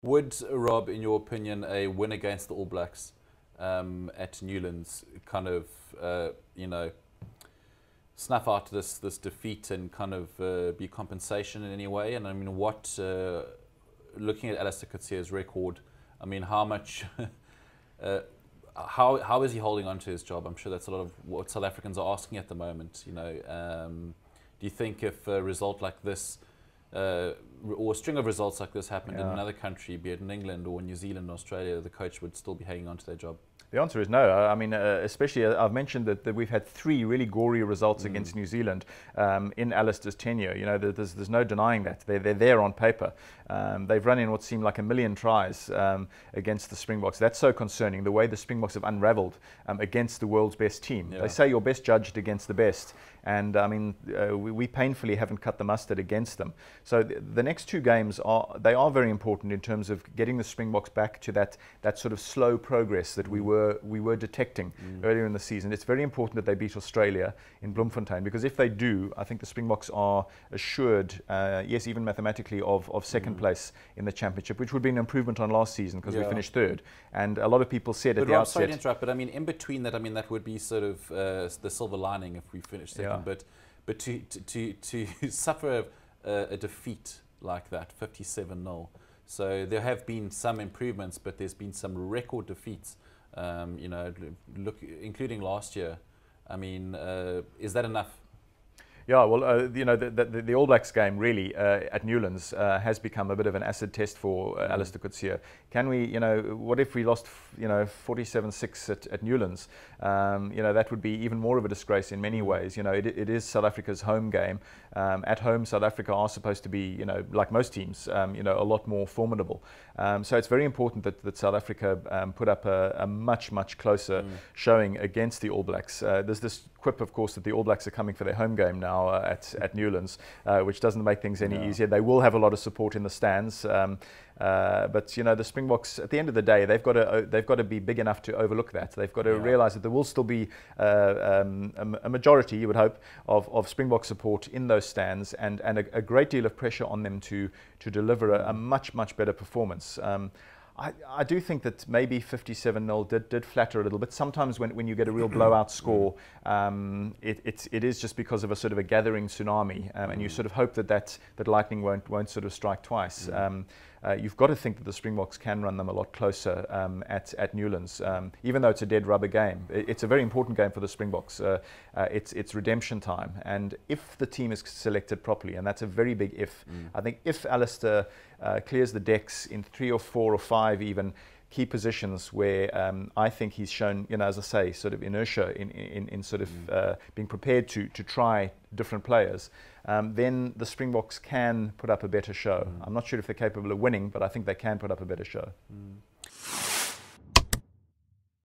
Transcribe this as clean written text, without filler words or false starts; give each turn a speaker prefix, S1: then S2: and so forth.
S1: Would, Rob, in your opinion, a win against the All Blacks at Newlands kind of, snuff out this defeat and kind of be compensation in any way? And I mean, looking at Alistair Coetzee's record, I mean, how much, how is he holding on to his job? I'm sure that's a lot of what South Africans are asking at the moment. Do you think if a result like this, or a string of results like this happened in another country, be it in England or New Zealand or Australia, the coach would still be hanging on to their job?
S2: The answer is no. I mean, especially I've mentioned that we've had 3 really gory results against New Zealand in Alistair's tenure. There's no denying that. They're there on paper. They've run in what seemed like 1 million tries against the Springboks. That's so concerning, the way the Springboks have unravelled against the world's best team. Yeah. They say you're best judged against the best. And I mean, we painfully haven't cut the mustard against them. So the next 2 games are very important in terms of getting the Springboks back to that sort of slow progress that we were detecting earlier in the season. It's very important that they beat Australia in Bloemfontein, because if they do, I think the Springboks are assured, yes, even mathematically, of second place in the championship, which would be an improvement on last season because we finished 3rd. And a lot of people said at the outset.
S1: Sorry to interrupt, but I mean, in between that, I mean, that would be sort of the silver lining if we finish second. Yeah. But to suffer a defeat like that, 57-0. So there have been some improvements, but there's been some record defeats. Including last year. I mean, is that enough?
S2: Yeah, well, the All Blacks game really at Newlands has become a bit of an acid test for Alistair Coetzee. Can we, what if we lost, 47-6 at Newlands? That would be even more of a disgrace in many ways. It is South Africa's home game. At home, South Africa are supposed to be, like most teams, a lot more formidable. So it's very important that South Africa put up a much closer showing against the All Blacks. There's this quip, of course, that the All Blacks are coming for their home game now at Newlands, which doesn't make things any easier. They will have a lot of support in the stands, but the Springboks, at the end of the day, they've got to be big enough to overlook that. They've got to realise that there will still be a majority, you would hope, of Springbok support in those stands, and a great deal of pressure on them to deliver a much better performance. I do think that maybe 57-0 did flatter a little bit. Sometimes when you get a real blowout score, it is just because of a sort of a gathering tsunami, and you sort of hope that lightning won't sort of strike twice. You've got to think that the Springboks can run them a lot closer at Newlands, even though it's a dead rubber game. It's a very important game for the Springboks. It's redemption time, and if the team is selected properly, and that's a very big if. I think if Alistair clears the decks in 3 or 4 or 5 even key positions where I think he's shown, as I say, sort of inertia in sort of being prepared to try different players, then the Springboks can put up a better show. I'm not sure if they're capable of winning, but I think they can put up a better show.